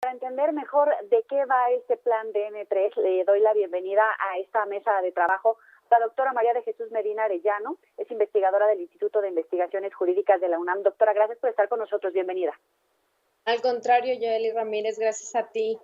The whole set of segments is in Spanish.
Para entender mejor de qué va este plan de N3, le doy la bienvenida a esta mesa de trabajo la doctora María de Jesús Medina Arellano, es investigadora del Instituto de Investigaciones Jurídicas de la UNAM. Doctora, gracias por estar con nosotros, bienvenida. Al contrario, Yoeli Ramírez, gracias a ti.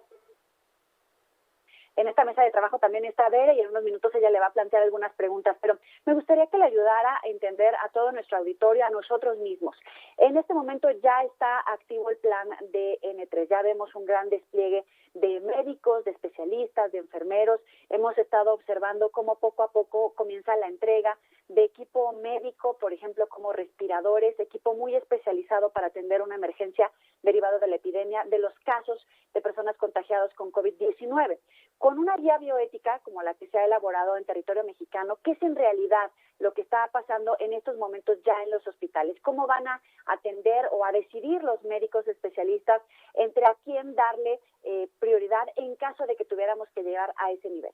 En esta mesa de trabajo también está Bere y en unos minutos ella le va a plantear algunas preguntas, pero me gustaría que le ayudara a entender a todo nuestro auditorio, a nosotros mismos. En este momento ya está activo el plan de N3, ya vemos un gran despliegue de médicos, de especialistas, de enfermeros. Hemos estado observando cómo poco a poco comienza la entrega de equipo médico, por ejemplo, como respiradores, equipo muy especializado para atender una emergencia derivada de la epidemia, de los casos de personas contagiadas con COVID-19. Con una guía bioética como la que se ha elaborado en territorio mexicano, ¿qué es en realidad lo que está pasando en estos momentos ya en los hospitales? ¿Cómo van a atender o a decidir los médicos especialistas entre a quién darle prioridad en caso de que tuviéramos que llegar a ese nivel?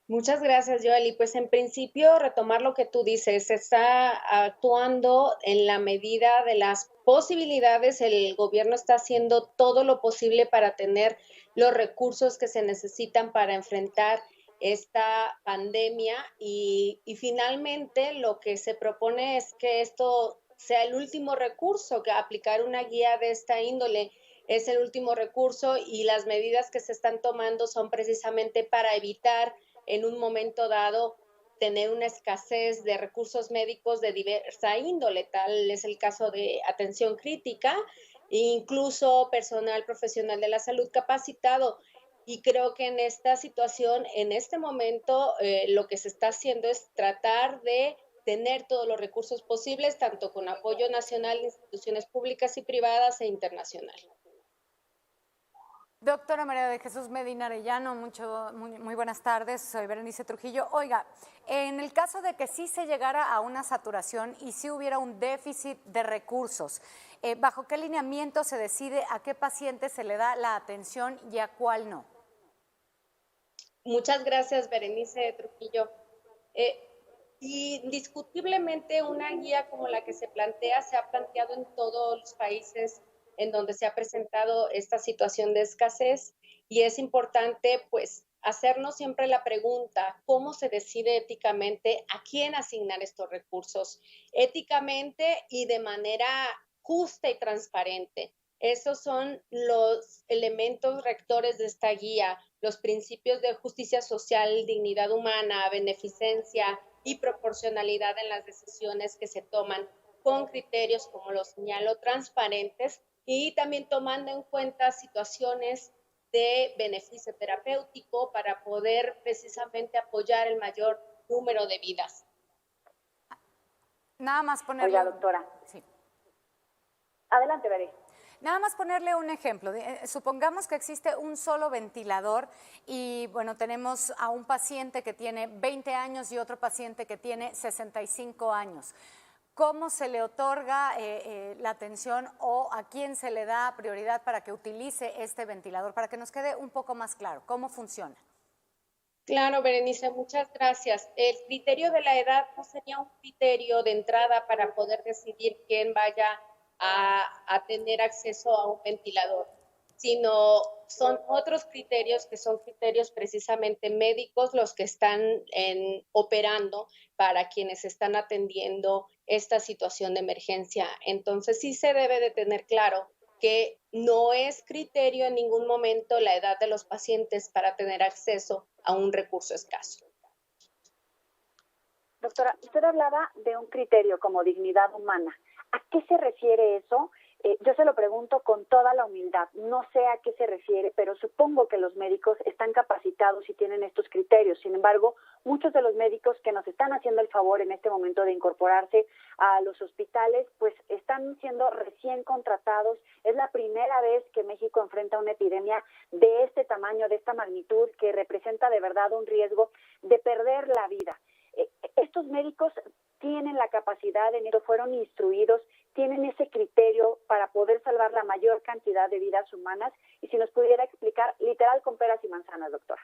Muchas gracias, Joely. Pues en principio, retomar lo que tú dices, se está actuando en la medida de las posibilidades, el gobierno está haciendo todo lo posible para tener los recursos que se necesitan para enfrentar esta pandemia y finalmente lo que se propone es que esto sea el último recurso, que aplicar una guía de esta índole es el último recurso y las medidas que se están tomando son precisamente para evitar en un momento dado tener una escasez de recursos médicos de diversa índole, tal es el caso de atención crítica, e incluso personal profesional de la salud capacitado. Y creo que en esta situación, en este momento, lo que se está haciendo es tratar de tener todos los recursos posibles, tanto con apoyo nacional, instituciones públicas y privadas e internacional. Doctora María de Jesús Medina Arellano, muy buenas tardes, soy Berenice Trujillo. Oiga, en el caso de que sí se llegara a una saturación y sí hubiera un déficit de recursos, ¿bajo qué lineamiento se decide a qué paciente se le da la atención y a cuál no? Muchas gracias, Berenice Trujillo. Indiscutiblemente una guía como la que se plantea se ha planteado en todos los países en donde se ha presentado esta situación de escasez y es importante pues hacernos siempre la pregunta, ¿cómo se decide éticamente a quién asignar estos recursos? Éticamente y de manera justa y transparente. Esos son los elementos rectores de esta guía, los principios de justicia social, dignidad humana, beneficencia y proporcionalidad en las decisiones que se toman con criterios, como lo señalo, transparentes y también tomando en cuenta situaciones de beneficio terapéutico para poder precisamente apoyar el mayor número de vidas. Nada más ponerle... Oiga, doctora. Sí. Adelante, Bere. Nada más ponerle un ejemplo. Supongamos que existe un solo ventilador y, bueno, tenemos a un paciente que tiene 20 años y otro paciente que tiene 65 años. ¿Cómo se le otorga la atención o a quién se le da prioridad para que utilice este ventilador? Para que nos quede un poco más claro, ¿cómo funciona? Claro, Berenice, muchas gracias. El criterio de la edad no sería un criterio de entrada para poder decidir quién vaya a tener acceso a un ventilador, sino son otros criterios que son criterios precisamente médicos los que están operando para quienes están atendiendo esta situación de emergencia. Entonces sí se debe de tener claro que no es criterio en ningún momento la edad de los pacientes para tener acceso a un recurso escaso. Doctora, usted hablaba de un criterio como dignidad humana. ¿A qué se refiere eso? Yo se lo pregunto con toda la humildad. No sé a qué se refiere, pero supongo que los médicos están capacitados y tienen estos criterios. Sin embargo, muchos de los médicos que nos están haciendo el favor en este momento de incorporarse a los hospitales, pues están siendo recién contratados. Es la primera vez que México enfrenta una epidemia de este tamaño, de esta magnitud, que representa de verdad un riesgo de perder la vida. Estos médicos tienen la capacidad, en ello fueron instruidos, tienen ese criterio para poder salvar la mayor cantidad de vidas humanas. Y si nos pudiera explicar, literal con peras y manzanas, doctora.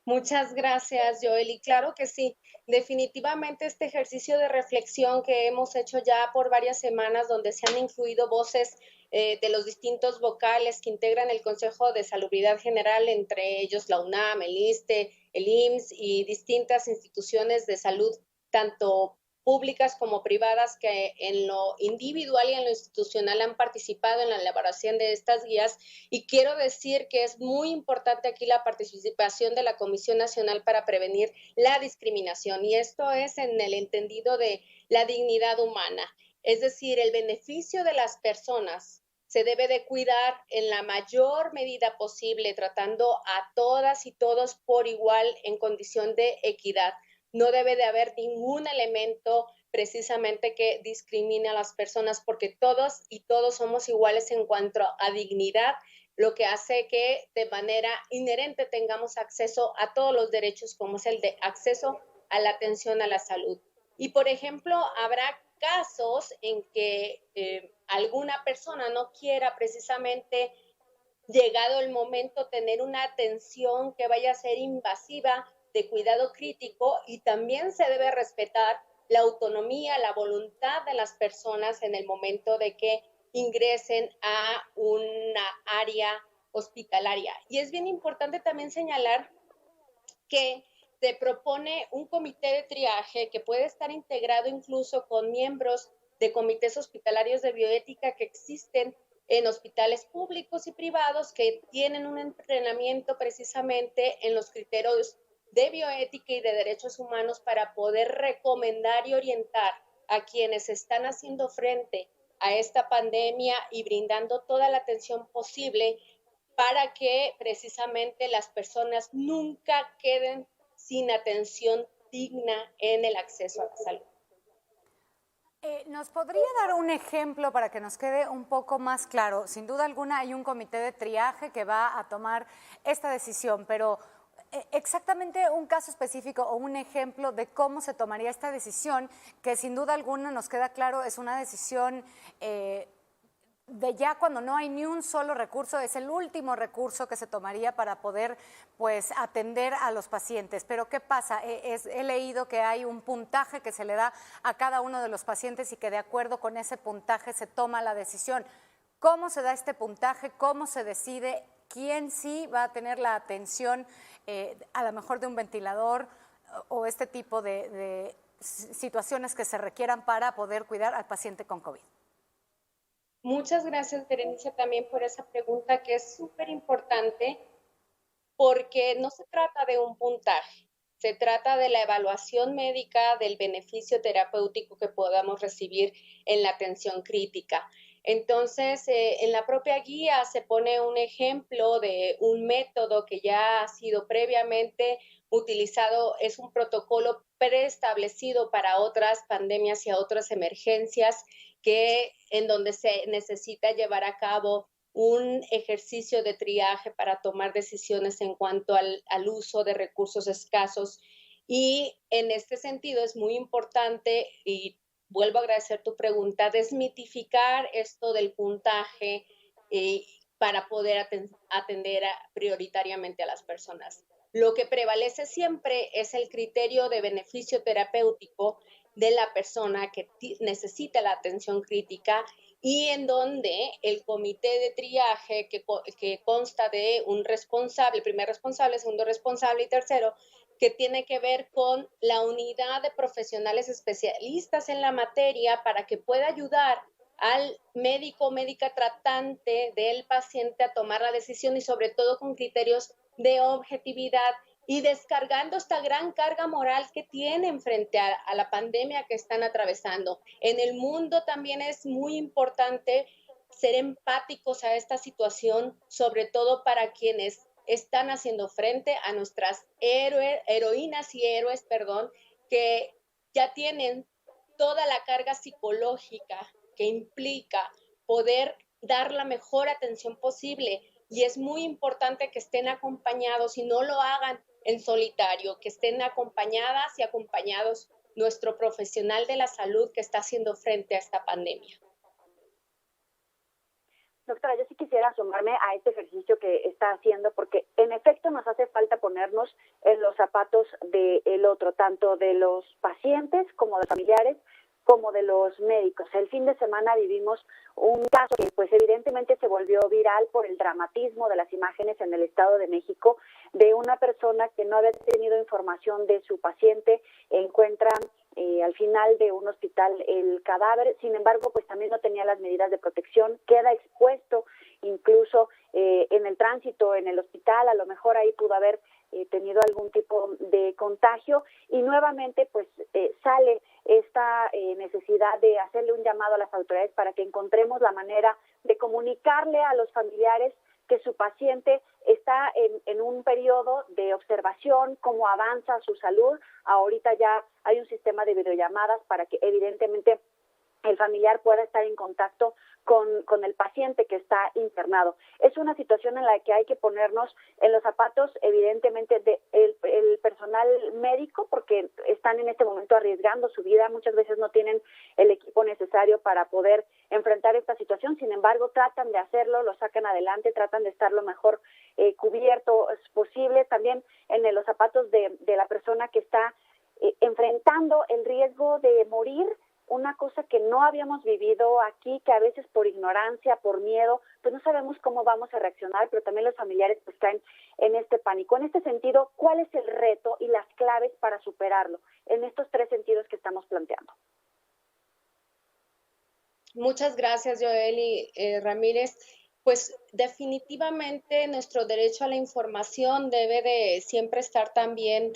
Muchas gracias, Joel. Y claro que sí, definitivamente este ejercicio de reflexión que hemos hecho ya por varias semanas, donde se han incluido voces de los distintos vocales que integran el Consejo de Salubridad General, entre ellos la UNAM, el ISSSTE, el IMSS y distintas instituciones de salud, tanto públicas como privadas, que en lo individual y en lo institucional han participado en la elaboración de estas guías. Y quiero decir que es muy importante aquí la participación de la Comisión Nacional para Prevenir la Discriminación, y esto es en el entendido de la dignidad humana, es decir, el beneficio de las personas se debe de cuidar en la mayor medida posible, tratando a todas y todos por igual en condición de equidad. No debe de haber ningún elemento precisamente que discrimine a las personas, porque todos y todos somos iguales en cuanto a dignidad, lo que hace que de manera inherente tengamos acceso a todos los derechos, como es el de acceso a la atención a la salud. Y, por ejemplo, habrá casos en que alguna persona no quiera precisamente, llegado el momento, tener una atención que vaya a ser invasiva, de cuidado crítico, y también se debe respetar la autonomía, la voluntad de las personas en el momento de que ingresen a una área hospitalaria. Y es bien importante también señalar que se propone un comité de triaje que puede estar integrado incluso con miembros de comités hospitalarios de bioética que existen en hospitales públicos y privados, que tienen un entrenamiento precisamente en los criterios de bioética y de derechos humanos para poder recomendar y orientar a quienes están haciendo frente a esta pandemia y brindando toda la atención posible para que precisamente las personas nunca queden sin atención digna en el acceso a la salud. ¿Nos podría dar un ejemplo para que nos quede un poco más claro? Sin duda alguna hay un comité de triaje que va a tomar esta decisión, pero exactamente un caso específico o un ejemplo de cómo se tomaría esta decisión, que sin duda alguna nos queda claro es una decisión de ya cuando no hay ni un solo recurso, es el último recurso que se tomaría para poder pues atender a los pacientes. Pero ¿qué pasa? He leído que hay un puntaje que se le da a cada uno de los pacientes y que de acuerdo con ese puntaje se toma la decisión. ¿Cómo se da este puntaje? ¿Cómo se decide quién sí va a tener la atención a lo mejor de un ventilador o este tipo de situaciones que se requieran para poder cuidar al paciente con COVID? Muchas gracias, Berenice, también por esa pregunta, que es súper importante, porque no se trata de un puntaje, se trata de la evaluación médica del beneficio terapéutico que podamos recibir en la atención crítica. Entonces, en la propia guía se pone un ejemplo de un método que ya ha sido previamente utilizado, es un protocolo preestablecido para otras pandemias y a otras emergencias, en donde se necesita llevar a cabo un ejercicio de triaje para tomar decisiones en cuanto al uso de recursos escasos. Y en este sentido es muy importante, y vuelvo a agradecer tu pregunta, desmitificar esto del puntaje para poder atender prioritariamente a las personas. Lo que prevalece siempre es el criterio de beneficio terapéutico de la persona que necesita la atención crítica, y en donde el comité de triaje, que consta de un responsable, primer responsable, segundo responsable y tercero, que tiene que ver con la unidad de profesionales especialistas en la materia para que pueda ayudar al médico o médica tratante del paciente a tomar la decisión, y sobre todo con criterios de objetividad, y descargando esta gran carga moral que tienen frente a la pandemia que están atravesando. En el mundo también es muy importante ser empáticos a esta situación, sobre todo para quienes están haciendo frente a nuestras heroínas y héroes, que ya tienen toda la carga psicológica que implica poder dar la mejor atención posible. Y es muy importante que estén acompañados y no lo hagan en solitario, que estén acompañadas y acompañados nuestro profesional de la salud que está haciendo frente a esta pandemia. Doctora, yo sí quisiera sumarme a este ejercicio que está haciendo, porque en efecto nos hace falta ponernos otro, tanto de los pacientes como de familiares, como de los médicos. El fin de semana vivimos un caso que pues evidentemente se volvió viral por el dramatismo de las imágenes en el Estado de México de una persona que no había tenido información de su paciente, encuentra al final de un hospital el cadáver, sin embargo pues también no tenía las medidas de protección, queda expuesto incluso en el tránsito, en el hospital, a lo mejor ahí pudo haber tenido algún tipo de contagio y nuevamente pues sale esta necesidad de hacerle un llamado a las autoridades para que encontremos la manera de comunicarle a los familiares que su paciente está en un periodo de observación, cómo avanza su salud. Ahorita ya hay un sistema de videollamadas para que evidentemente el familiar pueda estar en contacto con el paciente que está internado. Es una situación en la que hay que ponernos en los zapatos, evidentemente, de el personal médico, porque están en este momento arriesgando su vida, muchas veces no tienen el equipo necesario para poder enfrentar esta situación, sin embargo, tratan de hacerlo, lo sacan adelante, tratan de estar lo mejor cubierto posible, también en los zapatos de la persona que está enfrentando el riesgo de morir, una cosa que no habíamos vivido aquí, que a veces por ignorancia, por miedo, pues no sabemos cómo vamos a reaccionar, pero también los familiares pues caen en este pánico. En este sentido, ¿cuál es el reto y las claves para superarlo en estos 3 sentidos que estamos planteando? Muchas gracias, Joely Ramírez. Pues definitivamente nuestro derecho a la información debe de siempre estar también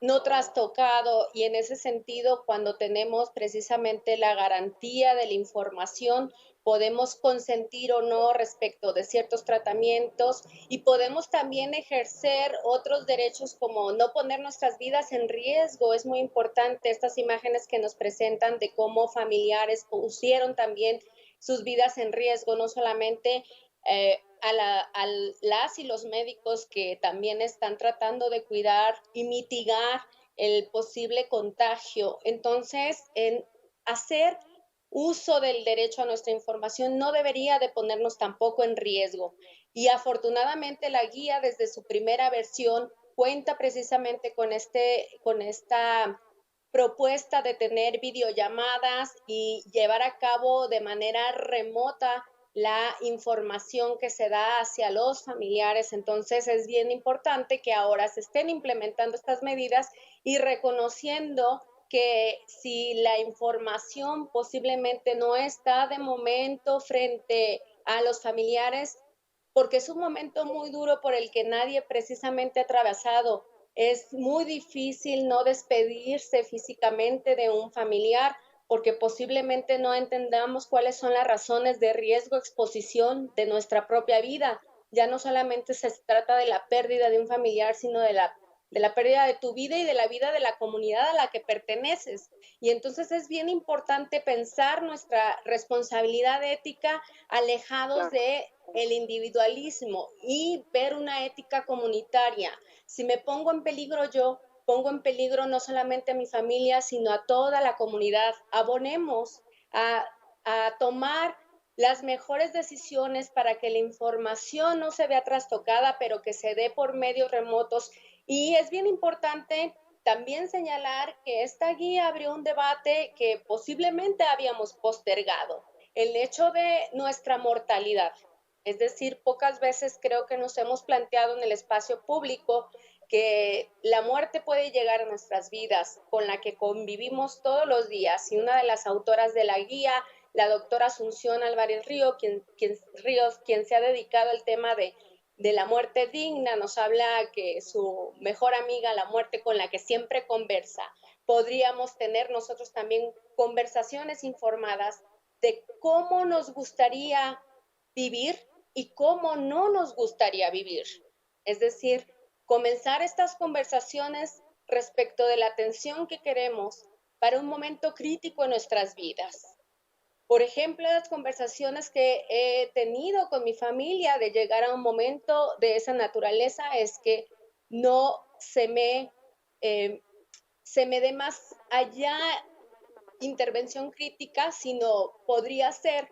no trastocado, y en ese sentido, cuando tenemos precisamente la garantía de la información, podemos consentir o no respecto de ciertos tratamientos y podemos también ejercer otros derechos como no poner nuestras vidas en riesgo. Es muy importante estas imágenes que nos presentan de cómo familiares pusieron también sus vidas en riesgo, no solamente a las y los médicos que también están tratando de cuidar y mitigar el posible contagio. Entonces, en hacer uso del derecho a nuestra información no debería de ponernos tampoco en riesgo. Y afortunadamente la guía desde su primera versión cuenta precisamente con esta propuesta de tener videollamadas y llevar a cabo de manera remota la información que se da hacia los familiares. Entonces es bien importante que ahora se estén implementando estas medidas y reconociendo que si la información posiblemente no está de momento frente a los familiares, porque es un momento muy duro por el que nadie precisamente ha atravesado. Es muy difícil no despedirse físicamente de un familiar, porque posiblemente no entendamos cuáles son las razones de riesgo, exposición de nuestra propia vida. Ya no solamente se trata de la pérdida de un familiar, sino de la pérdida de tu vida y de la vida de la comunidad a la que perteneces. Y entonces es bien importante pensar nuestra responsabilidad ética alejados de el individualismo y ver una ética comunitaria. Si me pongo en peligro yo, pongo en peligro no solamente a mi familia, sino a toda la comunidad. Abonemos a tomar las mejores decisiones para que la información no se vea trastocada, pero que se dé por medios remotos. Y es bien importante también señalar que esta guía abrió un debate que posiblemente habíamos postergado, el hecho de nuestra mortalidad. Es decir, pocas veces creo que nos hemos planteado en el espacio público que la muerte puede llegar a nuestras vidas, con la que convivimos todos los días. Y una de las autoras de la guía, la doctora Asunción Álvarez Ríos, quien se ha dedicado al tema de la muerte digna, nos habla que su mejor amiga, la muerte con la que siempre conversa, podríamos tener nosotros también conversaciones informadas de cómo nos gustaría vivir y cómo no nos gustaría vivir. Es decir, comenzar estas conversaciones respecto de la atención que queremos para un momento crítico en nuestras vidas. Por ejemplo, las conversaciones que he tenido con mi familia de llegar a un momento de esa naturaleza es que no se me dé más allá intervención crítica, sino podría ser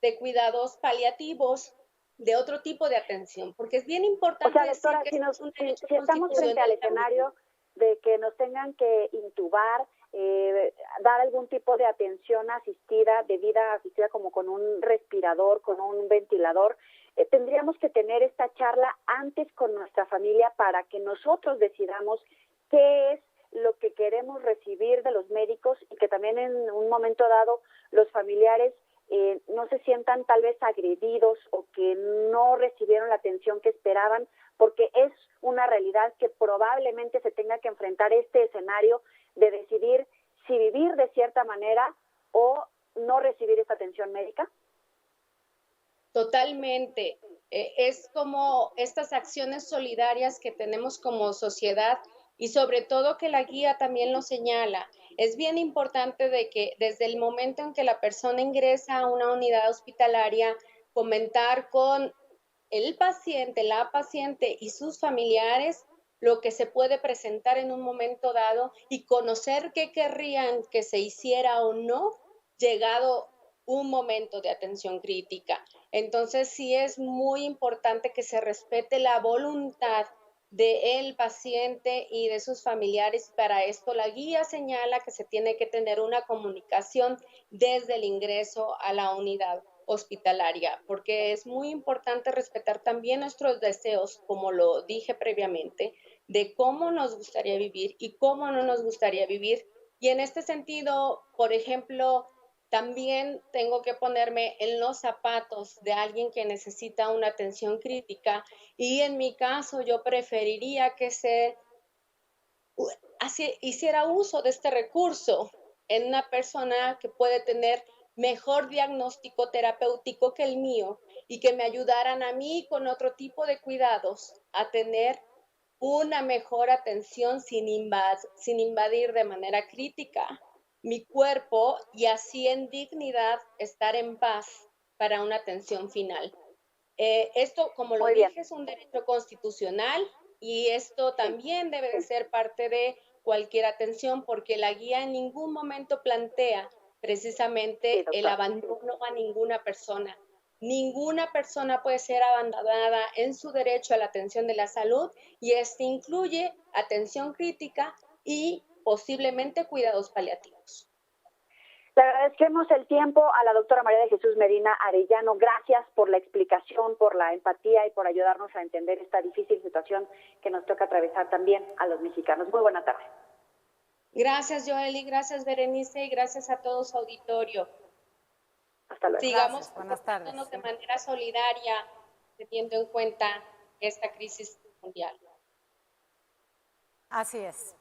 de cuidados paliativos, de otro tipo de atención, porque es bien importante doctora, decir que si estamos frente al escenario de que nos tengan que intubar, dar algún tipo de atención asistida, de vida asistida como con un respirador, con un ventilador. Tendríamos que tener esta charla antes con nuestra familia para que nosotros decidamos qué es lo que queremos recibir de los médicos y que también en un momento dado los familiares no se sientan tal vez agredidos o que no recibieron la atención que esperaban, porque es una realidad que probablemente se tenga que enfrentar este escenario de decidir si vivir de cierta manera o no recibir esta atención médica. Totalmente. Es como estas acciones solidarias que tenemos como sociedad y sobre todo que la guía también lo señala. Es bien importante de que desde el momento en que la persona ingresa a una unidad hospitalaria, comentar con el paciente, la paciente y sus familiares lo que se puede presentar en un momento dado y conocer qué querrían que se hiciera o no llegado un momento de atención crítica. Entonces sí es muy importante que se respete la voluntad del paciente y de sus familiares. Para esto la guía señala que se tiene que tener una comunicación desde el ingreso a la unidad hospitalaria, porque es muy importante respetar también nuestros deseos, como lo dije previamente, de cómo nos gustaría vivir y cómo no nos gustaría vivir. Y en este sentido, por ejemplo, también tengo que ponerme en los zapatos de alguien que necesita una atención crítica y en mi caso yo preferiría que se hiciera uso de este recurso en una persona que puede tener mejor diagnóstico terapéutico que el mío y que me ayudaran a mí con otro tipo de cuidados a tener una mejor atención sin invadir de manera crítica mi cuerpo y así en dignidad estar en paz para una atención final. Esto, como lo dije, es un derecho constitucional y esto también debe de ser parte de cualquier atención porque la guía en ningún momento plantea precisamente el abandono a ninguna persona. Ninguna persona puede ser abandonada en su derecho a la atención de la salud y este incluye atención crítica y posiblemente cuidados paliativos. Le agradecemos el tiempo a la doctora María de Jesús Medina Arellano. Gracias por la explicación, por la empatía y por ayudarnos a entender esta difícil situación que nos toca atravesar también a los mexicanos. Muy buena tarde. Gracias, Joely, gracias, Berenice, y gracias a todos, auditorio. Hasta luego. Sigamos comportándonos de manera solidaria, teniendo en cuenta esta crisis mundial. Así es.